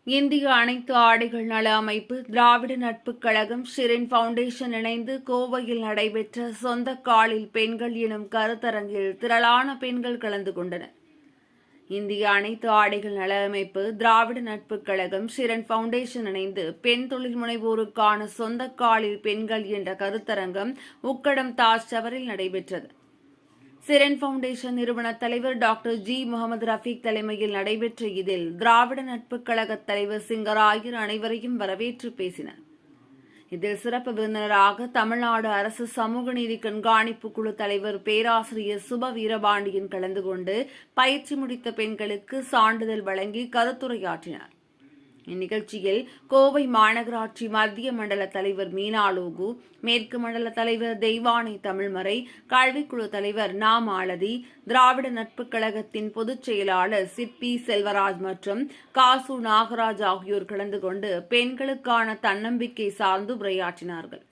இந்திய அனைத்து ஆடைகள் நல அமைப்பு, திராவிட நட்புக் கழகம், ஷிரின் பவுண்டேஷன் இணைந்து கோவையில் நடைபெற்ற சொந்த காலில் பெண்கள் எனும் கருத்தரங்கில் திரளான பெண்கள் கலந்து கொண்டனர். இந்திய அனைத்து ஆடைகள் நல அமைப்பு, திராவிட நட்புக் கழகம், ஷிரின் பவுண்டேஷன் இணைந்து பெண் தொழில் முனைவோருக்கான சொந்த காலில் பெண்கள் என்ற கருத்தரங்கம் உக்கடம் தாஜ் டவரில் நடைபெற்றது. ஷிரின் பவுண்டேஷன் நிறுவன தலைவர் டாக்டர் ஜி. முகமது ரஃபீக் தலைமையில் நடைபெற்ற இதில் திராவிட நட்புக் கழக தலைவர் சிங்கராயர் அனைவரையும் வரவேற்று பேசினார். இதில் சிறப்பு விருந்தினராக தமிழ்நாடு அரசு சமூக நீதி கண்காணிப்பு குழு தலைவர் பேராசிரியர் சுப வீரபாண்டியன் கலந்து கொண்டு பயிற்சி முடித்த பெண்களுக்கு சான்றிதழ் வழங்கி கருத்துரையாற்றினார். இந்நிகழ்ச்சியில் கோவை மாநகராட்சி மத்திய மண்டல தலைவர் மீனாலோகு, மேற்கு மண்டல தலைவர் தெய்வானை தமிழ்மறை, கல்விக்குழு தலைவர் நா. மாலதி, திராவிட நட்புக் கழகத்தின் பொதுச் செயலாளர் சிற்பி செல்வராஜ் மற்றும் காசு நாகராஜ் ஆகியோர் கலந்து கொண்டு பெண்களுக்கான தன்னம்பிக்கை சார்ந்து உரையாற்றினார்கள்.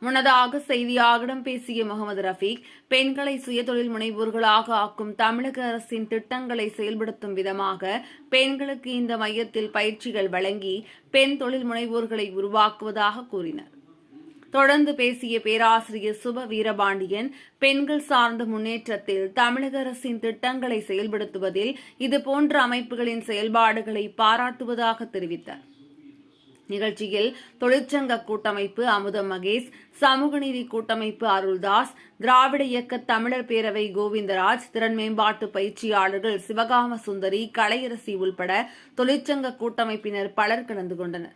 முன்னதாக செய்தியாளர்களிடம் பேசிய முகமது ரஃபீக், பெண்களை சுயதொழில் முனைவோர்களாக ஆக்கும் தமிழக அரசின் திட்டங்களை செயல்படுத்தும் விதமாக பெண்களுக்கு இந்த மையத்தில் பயிற்சிகள் வழங்கி பெண் தொழில் முனைவோர்களை உருவாக்குவதாக கூறினார். தொடர்ந்து பேசிய பேராசிரியர் சுப வீரபாண்டியன், பெண்கள் சார்ந்த முன்னேற்றத்தில் தமிழக அரசின் திட்டங்களை செயல்படுத்துவதில் இதுபோன்ற அமைப்புகளின் செயல்பாடுகளை பாராட்டுவதாக தெரிவித்தார். நிகழ்ச்சியில் தொழிற்சங்க கூட்டமைப்பு அமுதம் மகேஷ், சமூக நீதி கூட்டமைப்பு அருள்தாஸ், திராவிட இயக்க தமிழர் பேரவை கோவிந்தராஜ், திறன் மேம்பாட்டு பயிற்சியாளர்கள் சிவகாம சுந்தரி, கலையரசி உள்பட தொழிற்சங்க கூட்டமைப்பினர் பலர் கலந்து கொண்டனர்.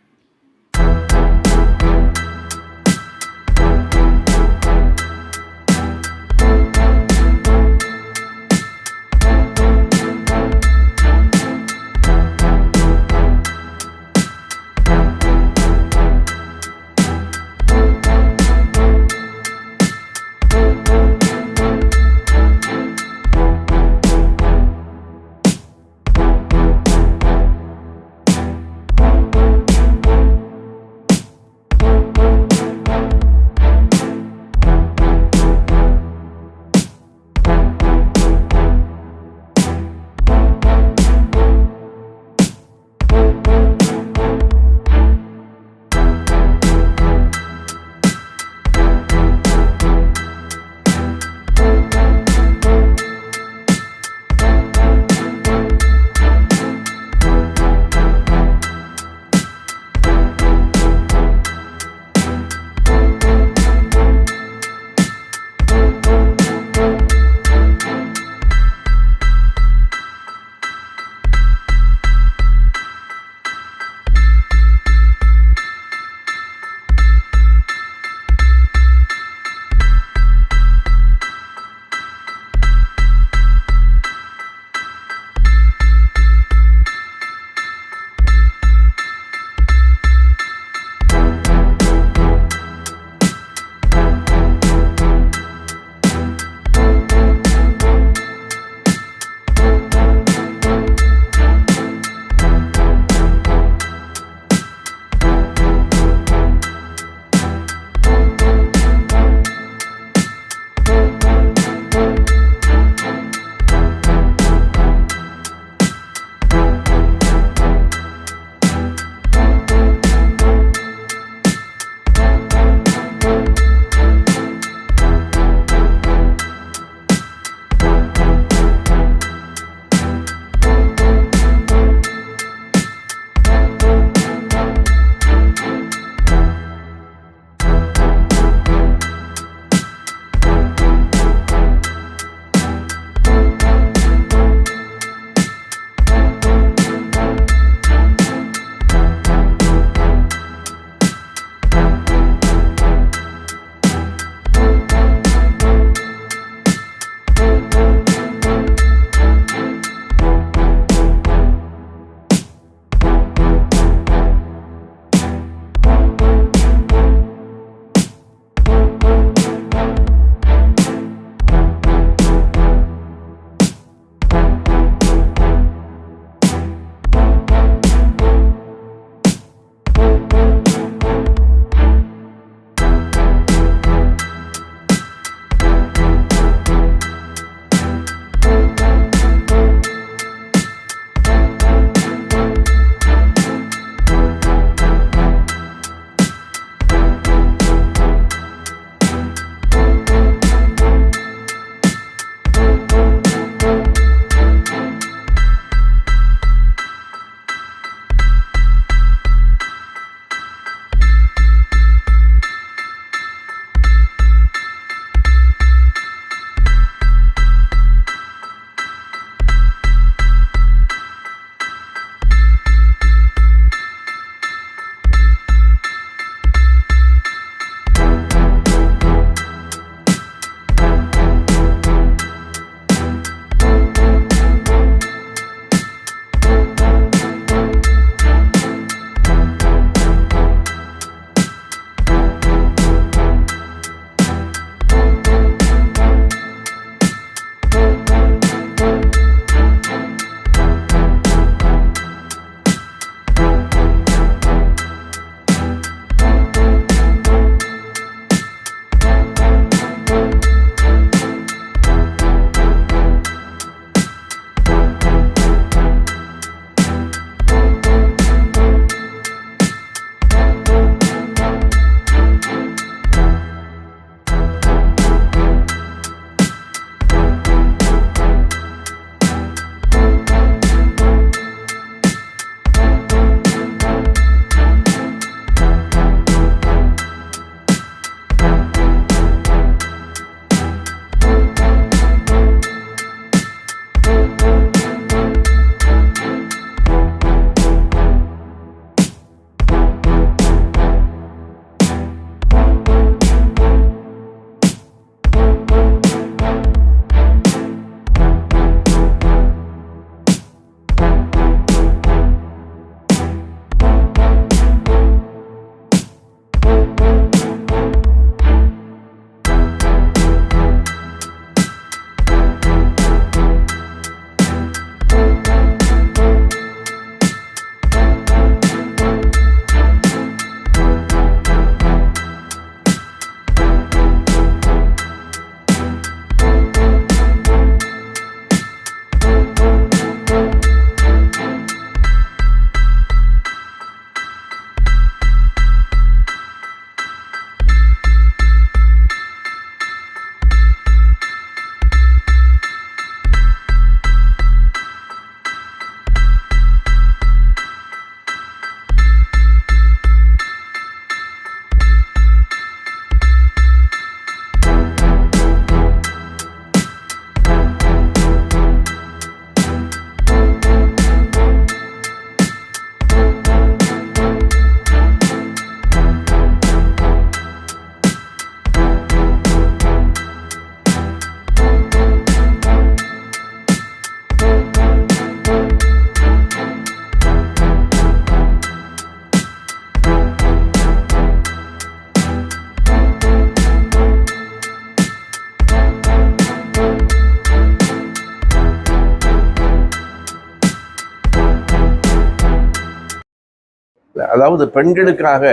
அதாவது பெண்களுக்காக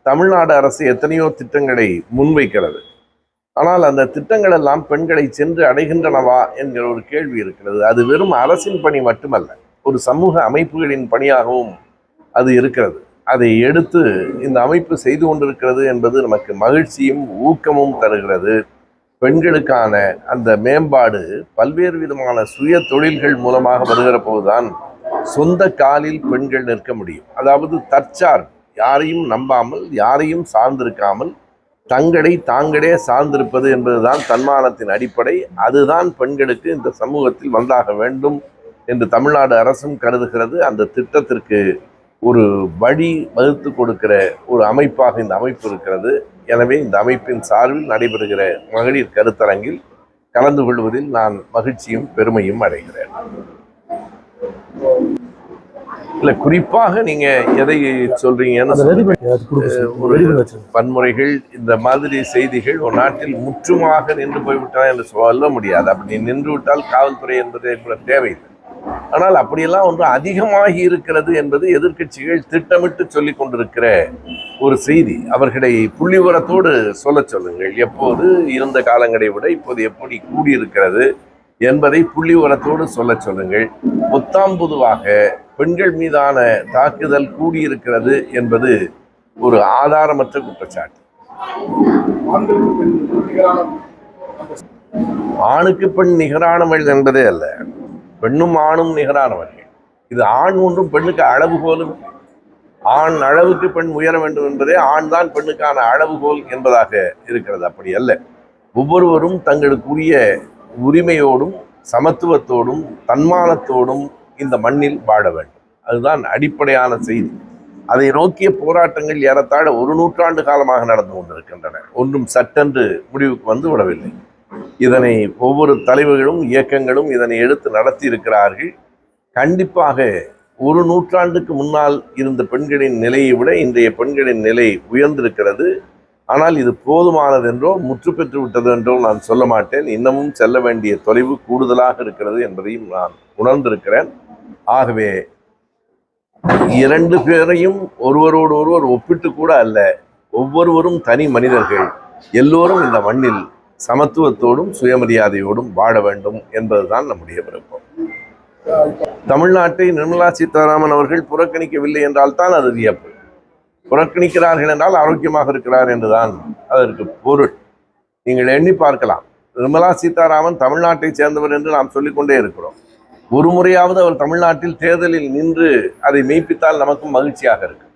தமிழ்நாடு அரசு எத்தனையோ திட்டங்களை முன்வைக்கிறது. ஆனால் அந்த திட்டங்கள் எல்லாம் பெண்களை சென்று அடைகின்றனவா என்கிற ஒரு கேள்வி இருக்கிறது. அது வெறும் அரசின் பணி மட்டுமல்ல, ஒரு சமூக அமைப்புகளின் பணியாகவும் அது இருக்கிறது. அதை எடுத்து இந்த அமைப்பு செய்து கொண்டிருக்கிறது என்பது நமக்கு மகிழ்ச்சியும் ஊக்கமும் தருகிறது. பெண்களுக்கான அந்த மேம்பாடு பல்வேறு விதமான சுய தொழில்கள் மூலமாக வருகிற போதுதான் சொந்த காலில் பெண்கள் நிற்க முடியும். அதாவது தற்சார்பு, யாரையும் நம்பாமல், யாரையும் சார்ந்திருக்காமல் தங்களை தாங்களே சார்ந்திருப்பது என்பதுதான் தன்மானத்தின் அடிப்படை. அதுதான் பெண்களுக்கு இந்த சமூகத்தில் வந்தாக வேண்டும் என்று தமிழ்நாடு அரசும் கருதுகிறது. அந்த திட்டத்திற்கு ஒரு வழி வகுத்து கொடுக்கிற ஒரு அமைப்பாக இந்த அமைப்பு இருக்கிறது. எனவே இந்த அமைப்பின் சார்பில் நடைபெறுகிற மகளிர் கருத்தரங்கில் கலந்து கொள்வதில் நான் மகிழ்ச்சியும் பெருமையும் அடைகிறேன். இல்ல, குறிப்பாக நீங்க எதை சொல்றீங்கன்னு, ஒரு வன்முறைகள் இந்த மாதிரி செய்திகள் ஒரு நாட்டில் முற்றுமாக நின்று போய்விட்டன என்று சொல்ல முடியாது. அப்படி நின்று விட்டால் காவல்துறை என்பதே கூட தேவையில்லை. ஆனால் அப்படியெல்லாம் ஒன்று அதிகமாகி இருக்கிறது என்பது எதிர்க்கட்சிகள் திட்டமிட்டு சொல்லிக் கொண்டிருக்கிற ஒரு செய்தி. அவர்களை புள்ளி விவரத்தோடு சொல்ல சொல்லுங்கள். எப்போது இருந்த காலங்களை விட இப்போது எப்படி கூடியிருக்கிறது என்பதை புள்ளி விவரத்தோடு சொல்ல சொல்லுங்கள். பொதுவாக பெண்கள் மீதான தாக்குதல் கூடியிருக்கிறது என்பது ஒரு ஆதாரமற்ற குற்றச்சாட்டு. ஆணுக்கு பெண் நிகரானவள் என்பதே அல்ல, பெண்ணும் ஆணும் நிகரானவர்கள். இது ஆண் ஒன்றும் பெண்ணுக்கு அளவுகோலும். ஆண் அளவுக்கு பெண் உயர வேண்டும் என்பதே ஆண் தான் பெண்ணுக்கான அளவுகோல் என்பதாக இருக்கிறது. அப்படி அல்ல. ஒவ்வொருவரும் தங்களுக்குரிய உரிமையோடும் சமத்துவத்தோடும் தன்மானத்தோடும் இந்த மண்ணில் வாழ வேண்டும். அதுதான் அடிப்படையான செய்தி. அதை நோக்கிய போராட்டங்கள் ஏறத்தாழ ஒரு நூற்றாண்டு காலமாக நடந்து கொண்டிருக்கின்றன. ஒன்றும் சட்டென்று முடிவுக்கு வந்து விடவில்லை. இதனை ஒவ்வொரு தலைவர்களும் இயக்கங்களும் இதனை எடுத்து நடத்தி இருக்கிறார்கள். கண்டிப்பாக ஒரு நூற்றாண்டுக்கு முன்னால் இருந்த பெண்களின் நிலையை விட இன்றைய பெண்களின் நிலை உயர்ந்திருக்கிறது. ஆனால் இது போதுமானதென்றோ முற்று பெற்று விட்டது என்றோ நான் சொல்ல மாட்டேன். இன்னமும் செல்ல வேண்டிய தொலைவு கூடுதலாக இருக்கிறது என்பதையும் நான் உணர்ந்திருக்கிறேன். ஆகவே இரண்டு பேரையும் ஒருவரோடு ஒருவர் ஒப்பிட்டு கூட அல்ல, ஒவ்வொருவரும் தனி மனிதர்கள். எல்லோரும் இந்த மண்ணில் சமத்துவத்தோடும் சுயமரியாதையோடும் வாழ வேண்டும் என்பதுதான் நம்முடைய விருப்பம். தமிழ்நாட்டை நிர்மலா சீதாராமன் அவர்கள் புறக்கணிக்கவில்லை என்றால் தான் அது வியப்பு. புறக்கணிக்கிறார்கள் என்றால் ஆரோக்கியமாக இருக்கிறார் என்றுதான் அதற்கு பொருள். நீங்கள் எண்ணி பார்க்கலாம். நிர்மலா சீதாராமன் தமிழ்நாட்டை சேர்ந்தவர் என்று நாம் சொல்லிக்கொண்டே இருக்கிறோம். ஒரு முறையாவது அவர் தமிழ்நாட்டில் தேர்தலில் நின்று அதை மெய்ப்பித்தால் நமக்கும் மகிழ்ச்சியாக இருக்கு.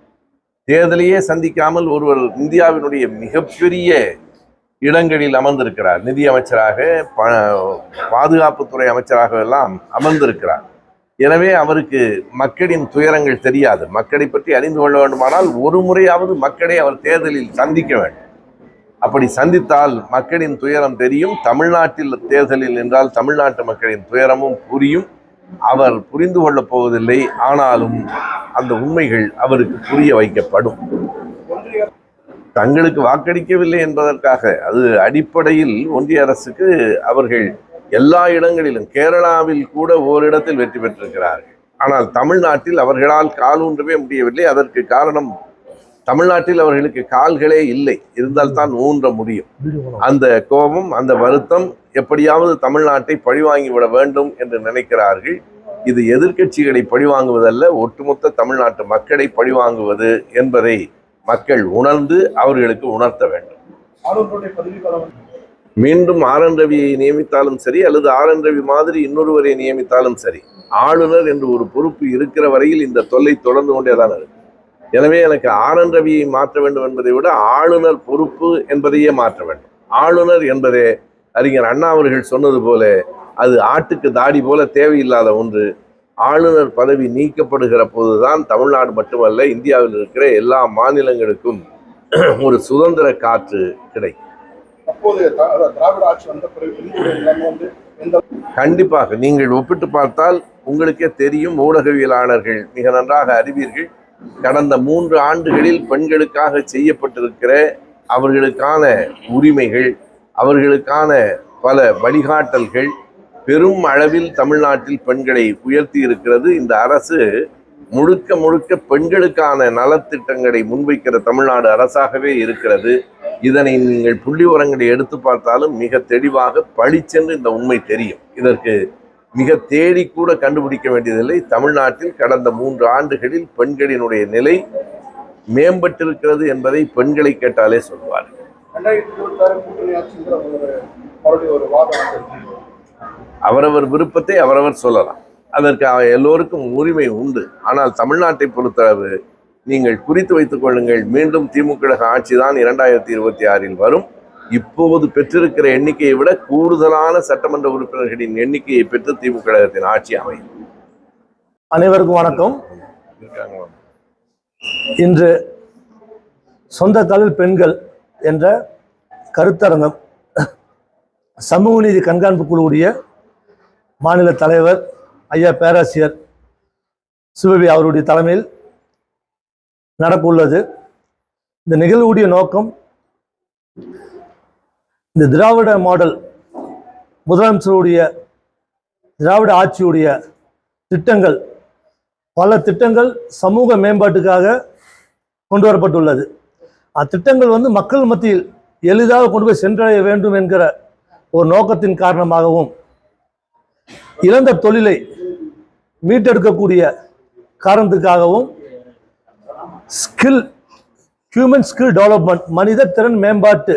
தேர்தலையே சந்திக்காமல் ஒருவர் இந்தியாவினுடைய மிகப்பெரிய இடங்களில் அமர்ந்திருக்கிறார். நிதி அமைச்சராக, பாதுகாப்புத்துறை அமைச்சராக எல்லாம் அமர்ந்திருக்கிறார். எனவே அவருக்கு மக்களின் துயரங்கள் தெரியாது. மக்களை பற்றி அறிந்து கொள்ள வேண்டுமானால் ஒரு முறையாவது மக்களை அவர் தேர்தலில் சந்திக்க வேண்டும். அப்படி சந்தித்தால் மக்களின் துயரம் தெரியும். தமிழ்நாட்டில் தேர்தலில் என்றால் தமிழ்நாட்டு மக்களின் துயரமும் புரியும். அவர் புரிந்து கொள்ளப் போவதில்லை. ஆனாலும் அந்த உண்மைகள் அவருக்கு புரிய வைக்கப்படும். தங்களுக்கு வாக்களிக்கவில்லை என்பதற்காக, அது அடிப்படையில் ஒன்றிய அரசுக்கு அவர்கள் எல்லா இடங்களிலும், கேரளாவில் கூட ஓரிடத்தில் வெற்றி பெற்றிருக்கிறார்கள். ஆனால் தமிழ்நாட்டில் அவர்களால் கால் ஊன்றவே முடியவில்லை. அதற்கு காரணம், தமிழ்நாட்டில் அவர்களுக்கு கால்களே இல்லை. இருந்தால்தான் ஊன்ற முடியும். அந்த கோபம், அந்த வருத்தம், எப்படியாவது தமிழ்நாட்டை பழிவாங்கிவிட வேண்டும் என்று நினைக்கிறார்கள். இது எதிர்க்கட்சிகளை பழிவாங்குவதல்ல, ஒட்டுமொத்த தமிழ்நாட்டு மக்களை பழிவாங்குவது என்பதை மக்கள் உணர்ந்து அவர்களுக்கு உணர்த்த வேண்டும். மீண்டும் ஆர்.என். ரவியை நியமித்தாலும் சரி, அல்லது ஆர்.என். ரவி மாதிரி இன்னொருவரை நியமித்தாலும் சரி, ஆளுநர் என்று ஒரு பொறுப்பு இருக்கிற வரையில் இந்த தொல்லை தொடர்ந்து கொண்டேதான் இருக்கு. எனவே எனக்கு ஆர்.என். ரவியை மாற்ற வேண்டும் என்பதை விட ஆளுநர் பொறுப்பு என்பதையே மாற்ற வேண்டும். ஆளுநர் என்பதே அறிஞர் அண்ணா அவர்கள் சொன்னது போல அது ஆட்டுக்கு தாடி போல தேவையில்லாத ஒன்று. ஆளுநர் பதவி நீக்கப்படுகிற போதுதான் தமிழ்நாடு மட்டுமல்ல, இந்தியாவில் இருக்கிற எல்லா மாநிலங்களுக்கும் ஒரு சுதந்திர காற்று கிடைக்கும். கண்டிப்பாக நீங்கள் ஒப்பிட்டு பார்த்தால் உங்களுக்கே தெரியும். ஊடகவியலாளர்கள் மிக நன்றாக அறிவீர்கள். கடந்த 3 ஆண்டுகளில் பெண்களுக்காக செய்யப்பட்டிருக்கிற அவர்களுக்கான உரிமைகள், அவர்களுக்கான பல வழிகாட்டல்கள் பெரும் அளவில் தமிழ்நாட்டில் பெண்களை உயர்த்தி இருக்கிறது. இந்த அரசு முழுக்க முழுக்க பெண்களுக்கான நலத்திட்டங்களை முன்வைக்கிற தமிழ்நாடு அரசாகவே இருக்கிறது. இதனை நீங்கள் புள்ளி உரங்களை எடுத்து பார்த்தாலும் மிக தெளிவாக பளிச்சென்று இந்த உண்மை தெரியும். இதற்கு மிக தேடி கூட கண்டுபிடிக்க வேண்டியதில்லை. தமிழ்நாட்டில் கடந்த 3 ஆண்டுகளில் பெண்களினுடைய நிலை மேம்பட்டிருக்கிறது என்பதை பெண்களை கேட்டாலே சொல்வார்கள். அவரவர் விருப்பத்தை அவரவர் சொல்லலாம். அதற்கு எல்லோருக்கும் உரிமை உண்டு. ஆனால் தமிழ்நாட்டை பொறுத்தளவு நீங்கள் குறித்து வைத்துக் கொள்ளுங்கள், மீண்டும் திமுக ஆட்சி தான் 2026 வரும். இப்போது பெற்றிருக்கிற எண்ணிக்கையை விட கூடுதலான சட்டமன்ற உறுப்பினர்களின் எண்ணிக்கையை பெற்று திமுக ஆட்சி அமையும். அனைவருக்கும் வணக்கம். இன்று சொந்த காலில் பெண்கள் என்ற கருத்தரங்கம் சமூக நீதி கண்காணிப்பு குழுவுடைய மாநில தலைவர் ஐயா பேராசிரியர் சிவபி அவருடைய தலைமையில் நடக்க உள்ளது. இந்த நிகழ்வுடைய நோக்கம், இந்த திராவிட மாடல் முதலமைச்சருடைய திராவிட ஆட்சியுடைய திட்டங்கள், பல திட்டங்கள் சமூக மேம்பாட்டுக்காக கொண்டு வரப்பட்டுள்ளது. அத்திட்டங்கள் மக்கள் மத்தியில் எளிதாக கொண்டு போய் சென்றடைய வேண்டும் என்கிற ஒரு நோக்கத்தின் காரணமாகவும், இழந்த தொழிலை மீட்டெடுக்கக்கூடிய காரணத்துக்காகவும் ஹியூமன் ஸ்கில் டெவலப்மெண்ட், மனித திறன் மேம்பாட்டு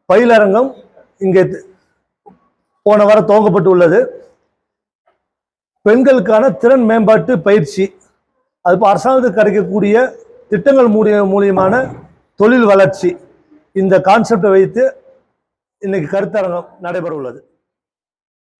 பயிலரங்கம் இங்கே போன வாரம் துவங்கப்பட்டுள்ளது. பெண்களுக்கான திறன் மேம்பாட்டு பயிற்சி, அது அரசாங்கத்துக்கு கிடைக்கக்கூடிய திட்டங்கள் மூலியமான தொழில் வளர்ச்சி, இந்த கான்செப்டை வைத்து இன்னைக்கு கருத்தரங்கம் நடைபெற உள்ளது.